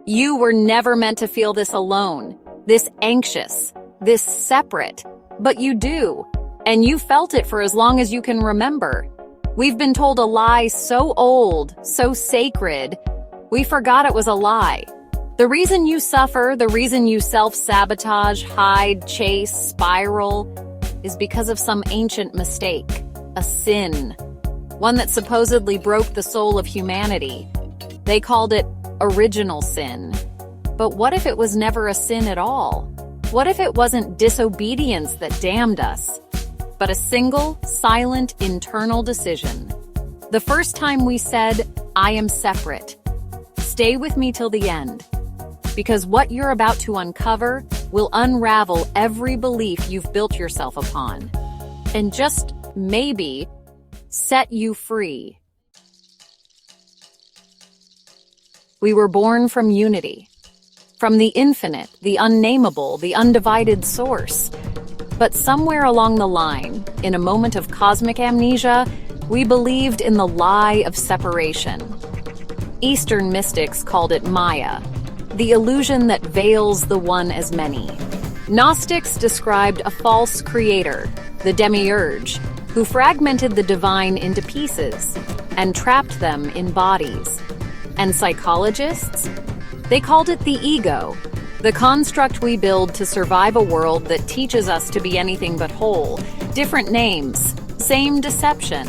You were never meant to feel this alone, this anxious, this separate, but you do, and you felt it for as long as you can remember. We've been told a lie so old, so sacred, we forgot it was a lie. The reason you suffer, the reason you self-sabotage, hide, chase, spiral, is because of some ancient mistake, a sin, one that supposedly broke the soul of humanity. They called it original sin. But what if it was never a sin at all? What if it wasn't disobedience that damned us, but a single, silent, internal decision? The first time we said, I am separate. Stay with me till the end, because what you're about to uncover will unravel every belief you've built yourself upon, and just maybe set you free. We were born from unity, from the infinite, the unnameable, the undivided source. But somewhere along the line, in a moment of cosmic amnesia, we believed in the lie of separation. Eastern mystics called it Maya, the illusion that veils the one as many. Gnostics described a false creator, the demiurge, who fragmented the divine into pieces and trapped them in bodies. And psychologists? They called it the ego, the construct we build to survive a world that teaches us to be anything but whole. Different names, same deception.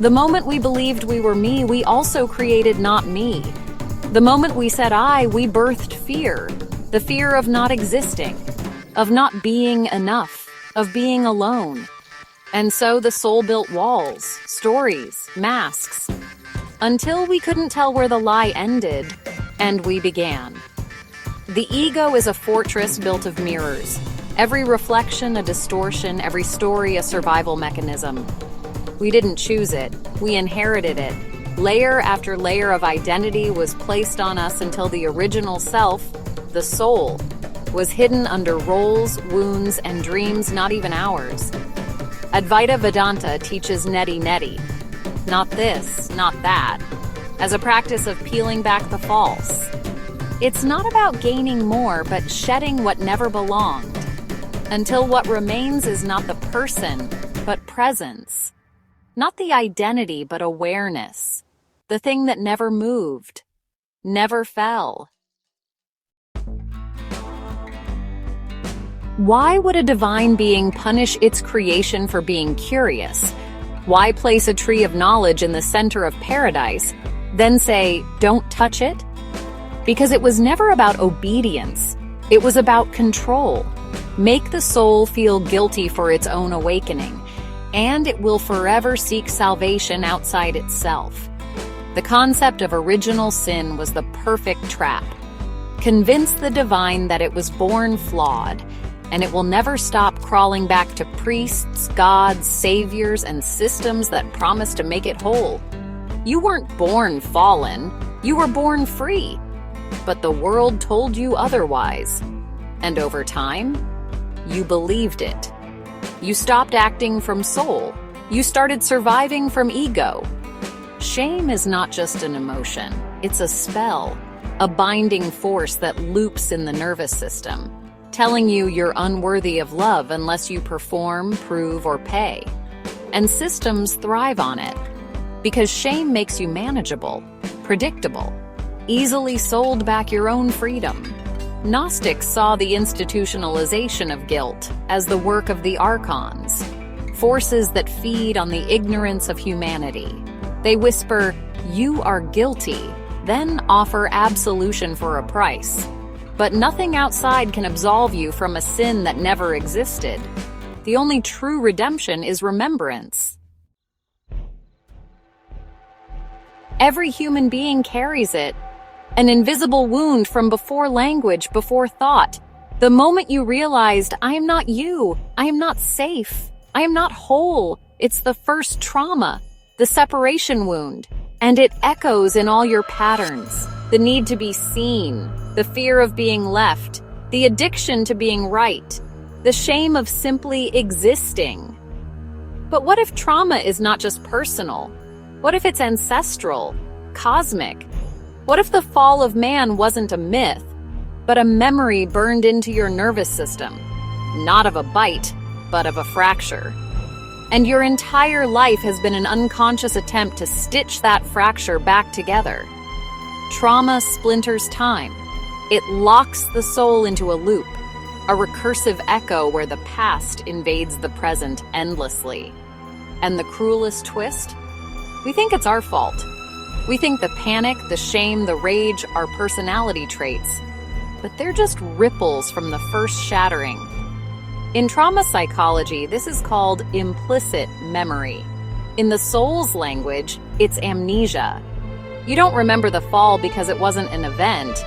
The moment we believed we were me, we also created not me. The moment we said I, we birthed fear. The fear of not existing, of not being enough, of being alone. And so the soul built walls, stories, masks, until we couldn't tell where the lie ended, and we began. The ego is a fortress built of mirrors. Every reflection a distortion, every story a survival mechanism. We didn't choose it, we inherited it. Layer after layer of identity was placed on us until the original self, the soul, was hidden under roles, wounds, and dreams not even ours. Advaita Vedanta teaches neti-neti. Not this, not that, as a practice of peeling back the false. It's not about gaining more, but shedding what never belonged, until what remains is not the person, but presence. Not the identity, but awareness. The thing that never moved, never fell. Why would a divine being punish its creation for being curious? Why place a tree of knowledge in the center of paradise, then say, don't touch it? Because it was never about obedience. It was about control. Make the soul feel guilty for its own awakening, and it will forever seek salvation outside itself. The concept of original sin was the perfect trap. Convince the divine that it was born flawed, and it will never stop crawling back to priests, gods, saviors, and systems that promise to make it whole. You weren't born fallen, you were born free. But the world told you otherwise. And over time, you believed it. You stopped acting from soul. You started surviving from ego. Shame is not just an emotion, it's a spell, a binding force that loops in the nervous system, telling you you're unworthy of love unless you perform, prove, or pay. And systems thrive on it, because shame makes you manageable, predictable, easily sold back your own freedom. Gnostics saw the institutionalization of guilt as the work of the archons, forces that feed on the ignorance of humanity. They whisper, "You are guilty," then offer absolution for a price. But nothing outside can absolve you from a sin that never existed. The only true redemption is remembrance. Every human being carries it, an invisible wound from before language, before thought. The moment you realized, I am not you, I am not safe, I am not whole, it's the first trauma, the separation wound, and it echoes in all your patterns. The need to be seen, the fear of being left, the addiction to being right, the shame of simply existing. But what if trauma is not just personal? What if it's ancestral, cosmic? What if the fall of man wasn't a myth, but a memory burned into your nervous system? Not of a bite, but of a fracture. And your entire life has been an unconscious attempt to stitch that fracture back together. Trauma splinters time. It locks the soul into a loop, a recursive echo where the past invades the present endlessly. And the cruelest twist? We think it's our fault. We think the panic, the shame, the rage are personality traits, but they're just ripples from the first shattering. In trauma psychology, this is called implicit memory. In the soul's language, it's amnesia. You don't remember the fall because it wasn't an event.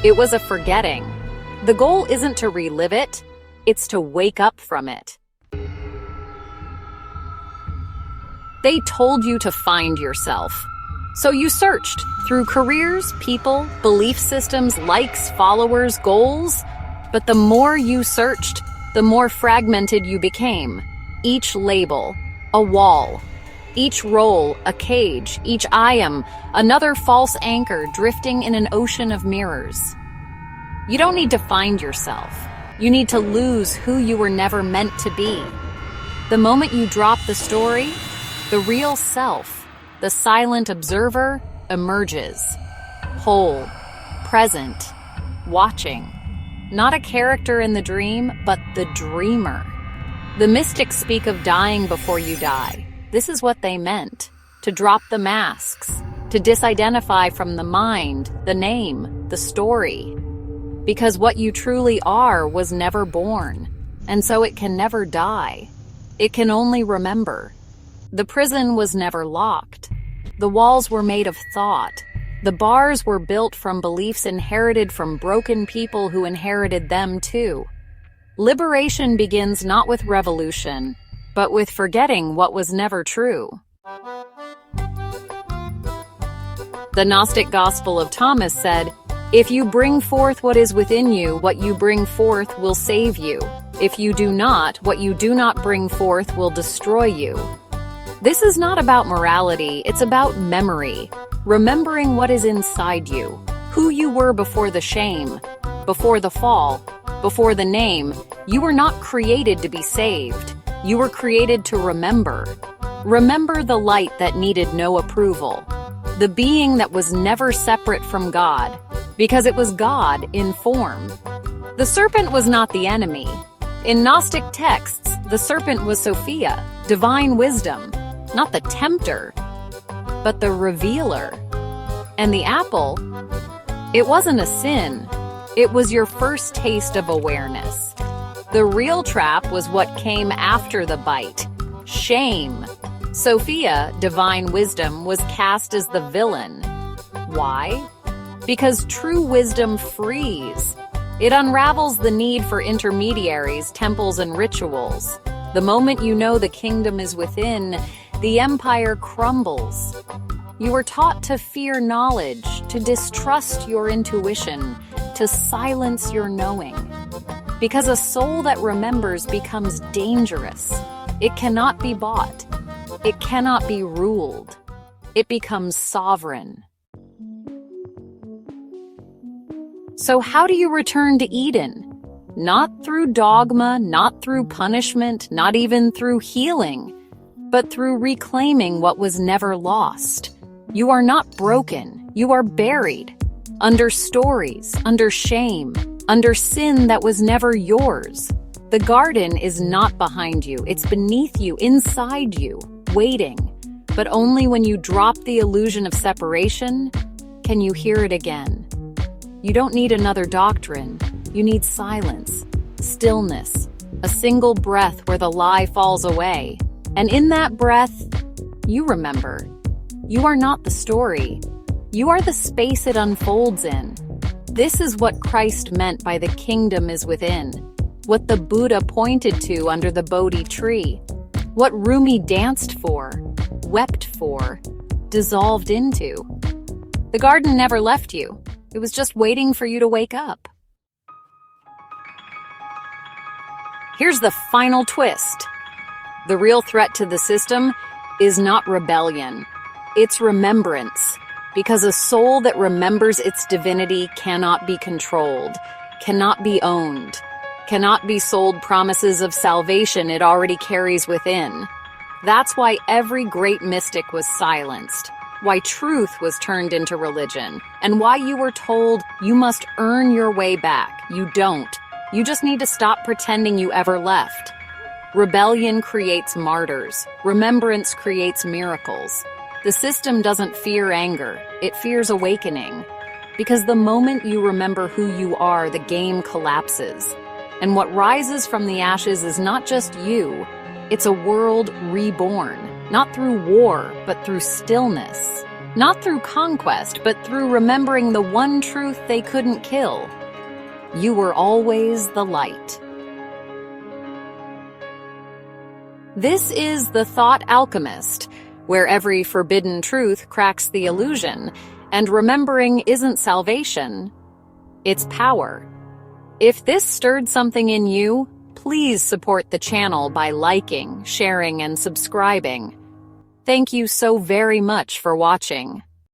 It was a forgetting. The goal isn't to relive it, it's to wake up from it. They told you to find yourself. So you searched through careers, people, belief systems, likes, followers, goals. But the more you searched, the more fragmented you became. Each label, a wall. Each role, a cage. Each I am, another false anchor drifting in an ocean of mirrors. You don't need to find yourself. You need to lose who you were never meant to be. The moment you drop the story, the real self, the silent observer, emerges. Whole, present, watching. Not a character in the dream, but the dreamer. The mystics speak of dying before you die. This is what they meant: to drop the masks, to disidentify from the mind, the name, the story. Because what you truly are was never born, and so it can never die. It can only remember. The prison was never locked. The walls were made of thought. The bars were built from beliefs inherited from broken people who inherited them too. Liberation begins not with revolution, but with forgetting what was never true. The Gnostic Gospel of Thomas said, "If you bring forth what is within you, what you bring forth will save you. If you do not, what you do not bring forth will destroy you." This is not about morality, it's about memory. Remembering what is inside you, who you were before the shame, before the fall, before the name. You were not created to be saved. You were created to remember. Remember the light that needed no approval. The being that was never separate from God, because it was God in form. The serpent was not the enemy. In Gnostic texts, the serpent was Sophia, divine wisdom, not the tempter, but the revealer. And the apple, it wasn't a sin. It was your first taste of awareness. The real trap was what came after the bite: shame. Sophia, divine wisdom, was cast as the villain. Why? Because true wisdom frees. It unravels the need for intermediaries, temples, and rituals. The moment you know the kingdom is within, the empire crumbles. You were taught to fear knowledge, to distrust your intuition, to silence your knowing. Because a soul that remembers becomes dangerous. It cannot be bought. It cannot be ruled. It becomes sovereign. So how do you return to Eden? Not through dogma, not through punishment, not even through healing, but through reclaiming what was never lost. You are not broken. You are buried. Under stories, under shame, under sin that was never yours. The garden is not behind you. It's beneath you, inside you, waiting. But only when you drop the illusion of separation can you hear it again. You don't need another doctrine. You need silence, stillness, a single breath where the lie falls away. And in that breath, you remember. You are not the story. You are the space it unfolds in. This is what Christ meant by the kingdom is within. What the Buddha pointed to under the Bodhi tree. What Rumi danced for, wept for, dissolved into. The garden never left you. It was just waiting for you to wake up. Here's the final twist. The real threat to the system is not rebellion. It's remembrance. Because a soul that remembers its divinity cannot be controlled, cannot be owned, cannot be sold promises of salvation it already carries within. That's why every great mystic was silenced, why truth was turned into religion, and why you were told you must earn your way back. You don't. You just need to stop pretending you ever left. Rebellion creates martyrs. Remembrance creates miracles. The system doesn't fear anger, it fears awakening. Because the moment you remember who you are, the game collapses. And what rises from the ashes is not just you, it's a world reborn. Not through war, but through stillness. Not through conquest, but through remembering the one truth they couldn't kill. You were always the light. This is the Thought Alchemist, where every forbidden truth cracks the illusion, and remembering isn't salvation, it's power. If this stirred something in you, please support the channel by liking, sharing, and subscribing. Thank you so very much for watching.